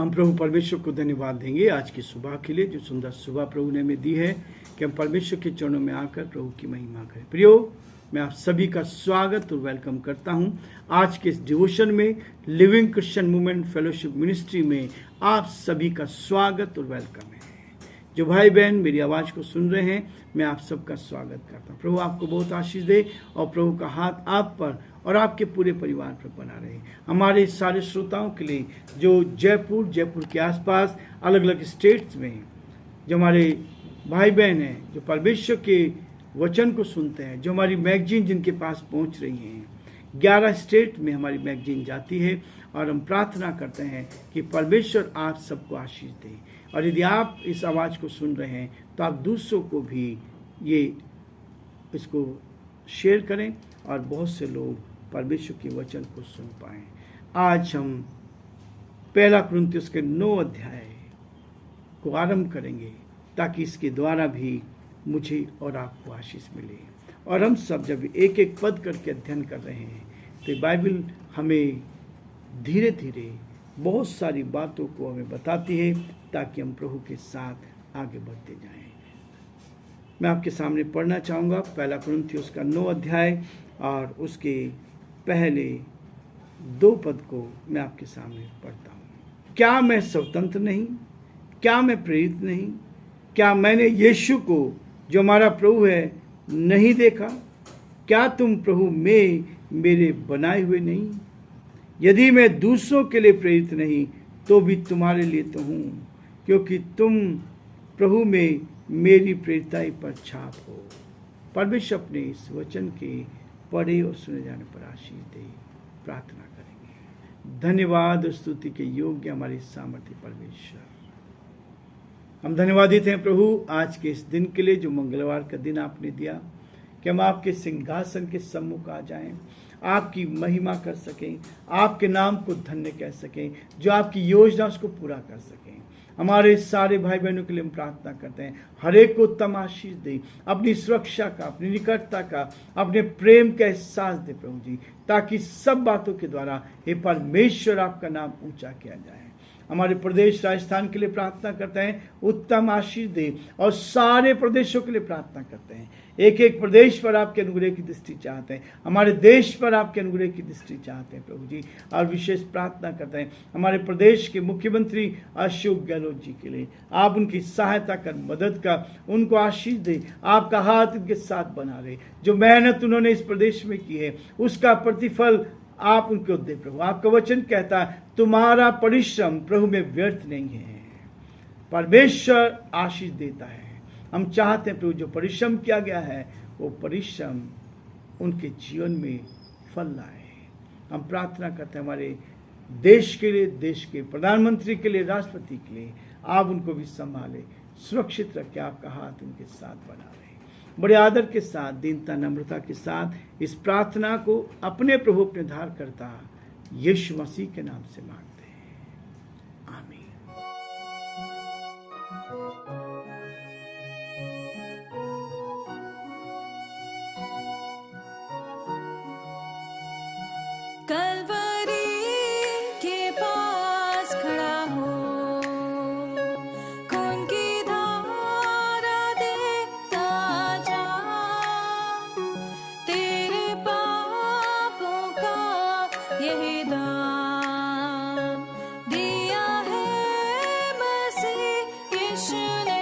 हम प्रभु परमेश्वर को धन्यवाद देंगे आज की सुबह के लिए, जो सुंदर सुबह प्रभु ने हमें दी है कि हम परमेश्वर के चरणों में आकर प्रभु की महिमा करें। प्रियो, मैं आप सभी का स्वागत और वेलकम करता हूं आज के इस डिवोशन में। Living Christian movement fellowship ministry में आप सभी का स्वागत और वेलकम है। जो भाई बहन मेरी आवाज़ को सुन रहे हैं, मैं आप सबका स्वागत करता हूँ। प्रभु आपको बहुत आशीष दे और प्रभु का हाथ आप पर और आपके पूरे परिवार पर बना रहे। हमारे सारे श्रोताओं के लिए जो जयपुर के आसपास अलग अलग स्टेट्स में जो हमारे भाई बहन हैं, जो परमेश्वर के वचन को सुनते हैं, जो हमारी मैगजीन जिनके पास पहुंच रही हैं, 11 स्टेट में हमारी मैगजीन जाती है और हम प्रार्थना करते हैं कि परमेश्वर आप सबको आशीष दे। और यदि आप इस आवाज़ को सुन रहे हैं तो आप दूसरों को भी इसको शेयर करें और बहुत से लोग परमेश्वर के वचन को सुन पाएं। आज हम पहला कुरिन्थियों के 9 अध्याय को आरंभ करेंगे ताकि इसके द्वारा भी मुझे और आपको आशीष मिले। और हम सब जब एक एक पद करके अध्ययन कर रहे हैं तो बाइबल हमें धीरे धीरे बहुत सारी बातों को हमें बताती है ताकि हम प्रभु के साथ आगे बढ़ते जाएं। मैं आपके सामने पढ़ना चाहूँगा पहला कुरिन्थियों का 9 अध्याय और उसके पहले 2 पद को मैं आपके सामने पढ़ता हूँ। क्या मैं स्वतंत्र नहीं? क्या मैं प्रेरित नहीं? क्या मैंने यीशु को जो हमारा प्रभु है नहीं देखा? क्या तुम प्रभु में मेरे बनाए हुए नहीं? यदि मैं दूसरों के लिए प्रेरित नहीं तो भी तुम्हारे लिए तो हूँ, क्योंकि तुम प्रभु में मेरी प्रेरिताई पर छाप हो। परमेश्वर अपने इस वचन के पढ़े और सुने जाने पर आशीष दे। प्रार्थना करेंगे। धन्यवाद और स्तुति के योग्य हमारे सामर्थ्य परमेश्वर, हम धन्यवादित हैं प्रभु आज के इस दिन के लिए, जो मंगलवार का दिन आपने दिया कि हम आपके सिंहासन के सम्मुख आ जाएं, आपकी महिमा कर सकें, आपके नाम को धन्य कह सकें, जो आपकी योजना उसको पूरा कर सकें। हमारे सारे भाई बहनों के लिए हम प्रार्थना करते हैं, हर एक को उत्तम आशीष दे, अपनी सुरक्षा का, अपनी निकटता का, अपने प्रेम का एहसास दे प्रभु जी, ताकि सब बातों के द्वारा हे परमेश्वर आपका नाम ऊंचा किया जाए। हमारे प्रदेश राजस्थान के लिए प्रार्थना करते हैं, उत्तम आशीष दे, और सारे प्रदेशों के लिए प्रार्थना करते हैं। एक एक प्रदेश पर आपके अनुग्रह की दृष्टि चाहते हैं, हमारे देश पर आपके अनुग्रह की दृष्टि चाहते हैं प्रभु जी। और विशेष प्रार्थना करते हैं हमारे प्रदेश के मुख्यमंत्री अशोक गहलोत जी के लिए, आप उनकी सहायता कर, मदद का, उनको आशीष दे, आपका हाथ उनके साथ बना रहे। जो मेहनत उन्होंने इस प्रदेश में की है उसका प्रतिफल आप उनको दे प्रभु। आपका वचन कहता है तुम्हारा परिश्रम प्रभु में व्यर्थ नहीं है। परमेश्वर आशीष देता है। हम चाहते हैं प्रभु जो परिश्रम किया गया है वो परिश्रम उनके जीवन में फल लाए। हम प्रार्थना करते हैं हमारे देश के लिए, देश के प्रधानमंत्री के लिए, राष्ट्रपति के लिए, आप उनको भी संभाले, सुरक्षित रखें, आपका हाथ उनके साथ बना रहे। बड़े आदर के साथ, दीनता, नम्रता के साथ इस प्रार्थना को अपने प्रभु अपने धार करता यीशु मसीह के नाम से मांगते हैं, आमीन। कलवरी के पास खड़ा हो, खून की धारा देखता जा, तेरे पापों का यही दाम दिया है मसीह यीशु ने।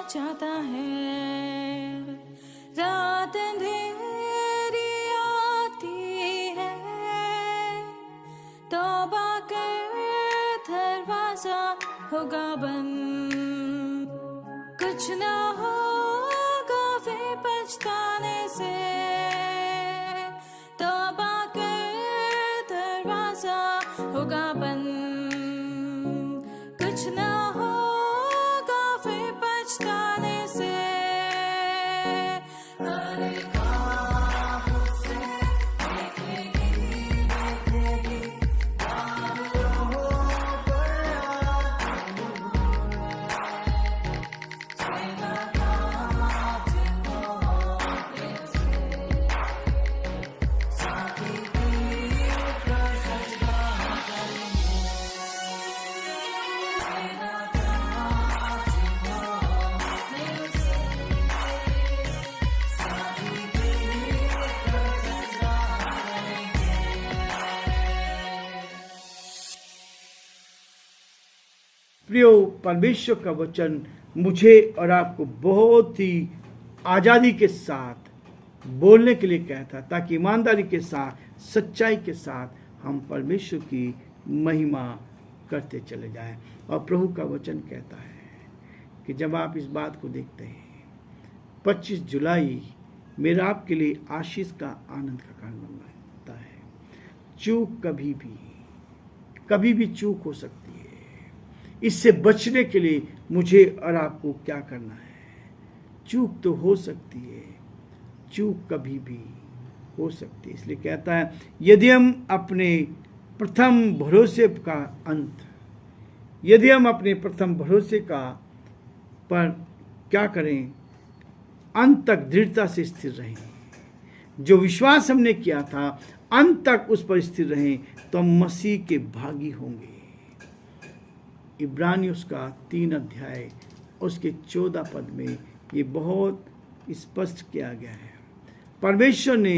चाहता है, रात अंधेरी आती है, तौबा कर दरवाजा होगा बंद, कुछ ना होगा प्रियो, परमेश्वर का वचन मुझे और आपको बहुत ही आज़ादी के साथ बोलने के लिए कहता है, ताकि ईमानदारी के साथ, सच्चाई के साथ हम परमेश्वर की महिमा करते चले जाएं। और प्रभु का वचन कहता है कि जब आप इस बात को देखते हैं, 25 जुलाई मेरा आपके लिए आशीष का, आनंद का कारण बनता है। चूक कभी भी चूक हो सकती है। इससे बचने के लिए मुझे और आपको क्या करना है? चूक तो हो सकती है, चूक कभी भी हो सकती है। इसलिए कहता है, यदि हम अपने प्रथम भरोसे का यदि हम अपने प्रथम भरोसे का पर क्या करें, अंत तक दृढ़ता से स्थिर रहें, जो विश्वास हमने किया था अंत तक उस पर स्थिर रहें, तो हम मसीह के भागी होंगे। इब्रानियों का 3 अध्याय उसके 14 पद में ये बहुत स्पष्ट किया गया है। परमेश्वर ने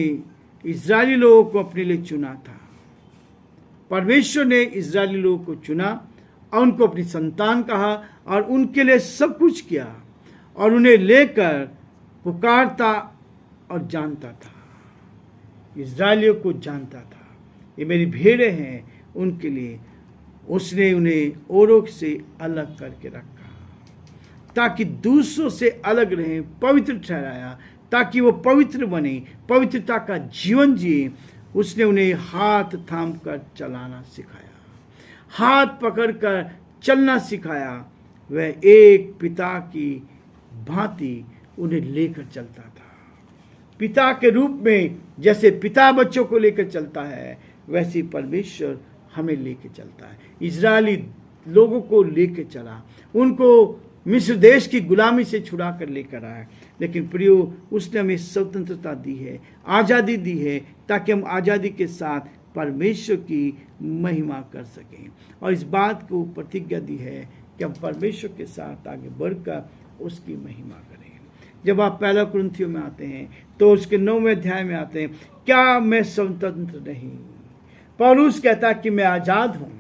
इज़राइली लोगों को अपने लिए चुना था। परमेश्वर ने इज़राइली लोगों को चुना और उनको अपनी संतान कहा और उनके लिए सब कुछ किया और उन्हें लेकर पुकारता और जानता था। इज़राइलियों को जानता था, ये मेरी भेड़ें हैं, उनके लिए उसने उन्हें औरों से अलग करके रखा ताकि दूसरों से अलग रहें, पवित्र ठहराया ताकि वो पवित्र बने, पवित्रता का जीवन जिए। उसने उन्हें हाथ थाम कर चलाना सिखाया, हाथ पकड़कर चलना सिखाया। वह एक पिता की भांति उन्हें लेकर चलता था। पिता के रूप में जैसे पिता बच्चों को लेकर चलता है, वैसे परमेश्वर हमें लेकर चलता है। इजरायली लोगों को लेकर चला, उनको मिस्र देश की गुलामी से छुड़ा कर लेकर आया। लेकिन प्रियो, उसने हमें स्वतंत्रता दी है, आज़ादी दी है, ताकि हम आज़ादी के साथ परमेश्वर की महिमा कर सकें। और इस बात को प्रतिज्ञा दी है कि हम परमेश्वर के साथ आगे बढ़कर उसकी महिमा करें। जब आप पहला कुरिन्थियों में आते हैं तो उसके 9वें अध्याय में आते हैं, क्या मैं स्वतंत्र नहीं? पौलुस कहता है कि मैं आज़ाद हूँ,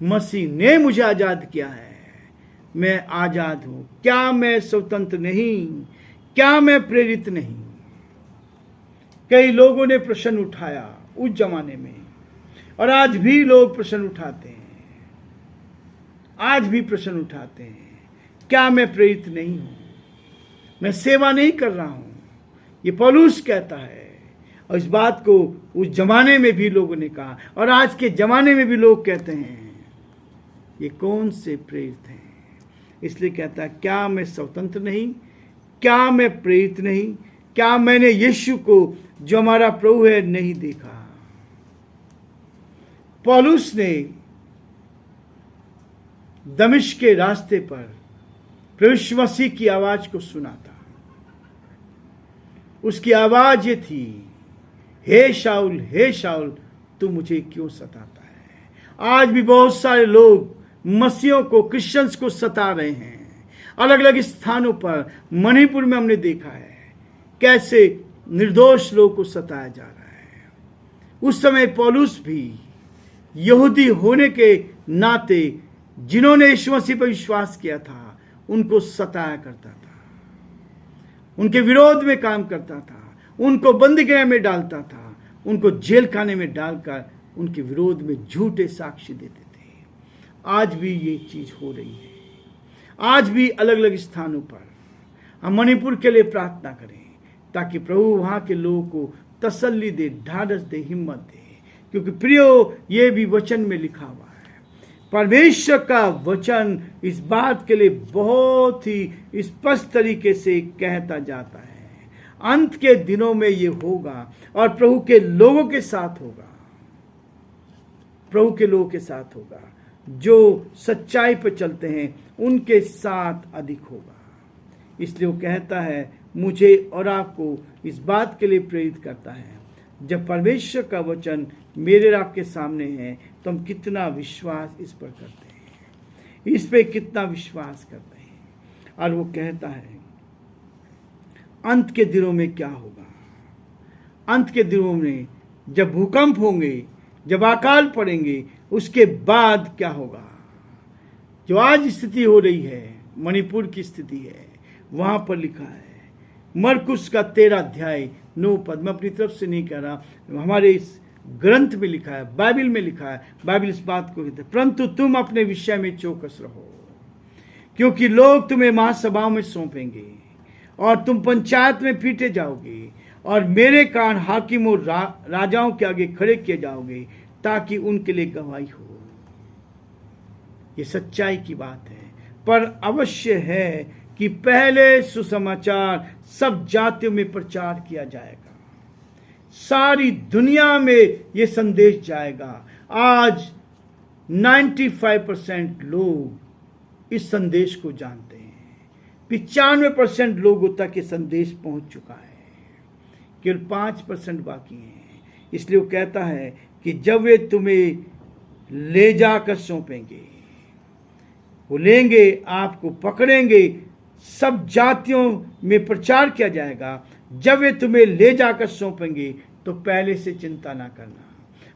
मसीह ने मुझे आज़ाद किया है, मैं आज़ाद हूँ। क्या मैं स्वतंत्र नहीं? क्या मैं प्रेरित नहीं? कई लोगों ने प्रश्न उठाया उस जमाने में, और आज भी लोग प्रश्न उठाते हैं, आज भी प्रश्न उठाते हैं, क्या मैं प्रेरित नहीं हूँ? मैं सेवा नहीं कर रहा हूँ? ये पौलुस कहता है। और इस बात को उस जमाने में भी लोगों ने कहा और आज के जमाने में भी लोग कहते हैं, ये कौन से प्रेरित हैं? इसलिए कहता है, क्या मैं स्वतंत्र नहीं? क्या मैं प्रेरित नहीं? क्या मैंने यीशु को जो हमारा प्रभु है नहीं देखा? पौलुस ने दमिश्क के रास्ते पर प्रभु मसीह की आवाज को सुना था। उसकी आवाज ये थी, हे शाऊल तू मुझे क्यों सताता है? आज भी बहुत सारे लोग मसीहों को, क्रिश्चियंस को सता रहे हैं। अलग अलग स्थानों पर, मणिपुर में हमने देखा है कैसे निर्दोष लोगों को सताया जा रहा है। उस समय पौलुस भी यहूदी होने के नाते जिन्होंने यीशु मसीह पर विश्वास किया था, उनको सताया करता था, उनके विरोध में काम करता था, उनको बंदीगृह में डालता था, उनको जेल खाने में डालकर उनके विरोध में झूठे साक्ष्य देते थे। आज भी ये चीज हो रही है। आज भी अलग अलग स्थानों पर हम मणिपुर के लिए प्रार्थना करें ताकि प्रभु वहां के लोगों को तसल्ली दे, ढाढ़स दे, हिम्मत दे। क्योंकि प्रियो, ये भी वचन में लिखा हुआ है, परमेश्वर का वचन इस बात के लिए बहुत ही स्पष्ट तरीके से कहता जाता है, अंत के दिनों में ये होगा और प्रभु के लोगों के साथ होगा, प्रभु के लोगों के साथ होगा। जो सच्चाई पर चलते हैं उनके साथ अधिक होगा। इसलिए वो कहता है, मुझे और आपको इस बात के लिए प्रेरित करता है, जब परमेश्वर का वचन मेरे और आपके सामने है तो हम कितना विश्वास इस पर करते हैं, इस पे कितना विश्वास करते हैं। और वो कहता है, अंत के दिनों में क्या होगा? अंत के दिनों में जब भूकंप होंगे, जब अकाल पड़ेंगे, उसके बाद क्या होगा? जो आज स्थिति हो रही है, मणिपुर की स्थिति है, वहाँ पर लिखा है मरकुस का 13 अध्याय 9 पद। मैं अपनी तरफ से नहीं कह रहा, हमारे इस ग्रंथ में लिखा है, बाइबल में लिखा है। बाइबल इस बात को कहते हैं, परंतु तुम अपने विषय में चौकस रहो, क्योंकि लोग तुम्हें महासभाओं में सौंपेंगे और तुम पंचायत में पीटे जाओगे और मेरे कारण हाकिमों राजाओं के आगे खड़े किए जाओगे, ताकि उनके लिए गवाही हो। ये सच्चाई की बात है, पर अवश्य है कि पहले सुसमाचार सब जातियों में प्रचार किया जाएगा, सारी दुनिया में ये संदेश जाएगा। आज 95% लोग इस संदेश को जानते हैं, 95% लोगों तक ये संदेश पहुंच चुका है, केवल 5% बाकी हैं। इसलिए वो कहता है कि जब वे तुम्हें ले जाकर सौंपेंगे, वो लेंगे, आपको पकड़ेंगे, सब जातियों में प्रचार किया जाएगा। जब वे तुम्हें ले जाकर सौंपेंगे तो पहले से चिंता ना करना।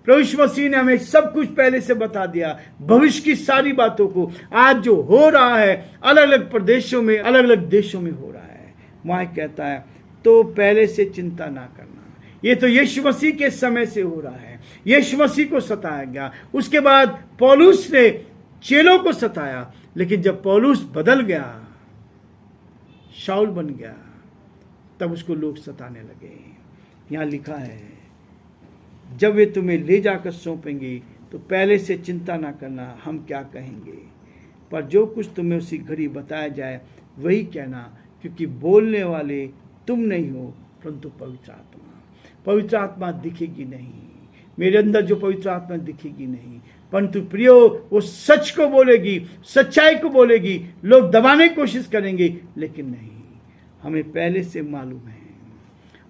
प्रभु यीशु मसीह ने हमें सब कुछ पहले से बता दिया, भविष्य की सारी बातों को। आज जो हो रहा है अलग अलग प्रदेशों में, अलग अलग देशों में हो रहा है, वहाँ कहता है तो पहले से चिंता ना करना। ये तो यीशु मसीह के समय से हो रहा है, यीशु मसीह को सताया गया, उसके बाद पौलुस ने चेलों को सताया, लेकिन जब पौलुस बदल गया, शाऊल बन गया, तब उसको लोग सताने लगे। यहाँ लिखा है जब वे तुम्हें ले जाकर सौंपेंगे तो पहले से चिंता ना करना हम क्या कहेंगे, पर जो कुछ तुम्हें उसी घड़ी बताया जाए वही कहना, क्योंकि बोलने वाले तुम नहीं हो परंतु पवित्र आत्मा। पवित्र आत्मा दिखेगी नहीं, मेरे अंदर जो पवित्र आत्मा दिखेगी नहीं, परंतु प्रियो वो सच को बोलेगी, सच्चाई को बोलेगी। लोग दबाने की कोशिश करेंगे, लेकिन नहीं, हमें पहले से मालूम है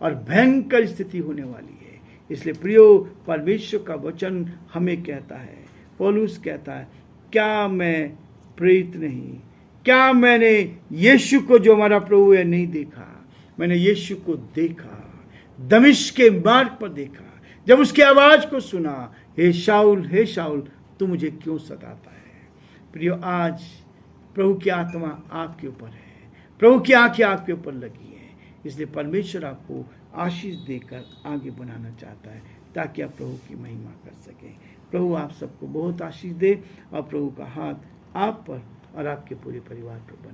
और भयंकर स्थिति होने वाली है। इसलिए प्रियो, परमेश्वर का वचन हमें कहता है, पौलुस कहता है, क्या मैं प्रेरित नहीं, क्या मैंने यीशु को जो हमारा प्रभु है नहीं देखा? मैंने यीशु को देखा, दमिश्क के मार्ग पर देखा, जब उसकी आवाज को सुना, हे शाऊल तू मुझे क्यों सताता है? प्रियो, आज प्रभु की आत्मा आपके ऊपर है, प्रभु की आंखें आपके ऊपर लगी है। इसलिए परमेश्वर आपको आशीष देकर आगे बढ़ाना चाहता है, ताकि आप प्रभु की महिमा कर सकें। प्रभु आप सबको बहुत आशीष दे और प्रभु का हाथ आप पर और आपके पूरे परिवार पर बने।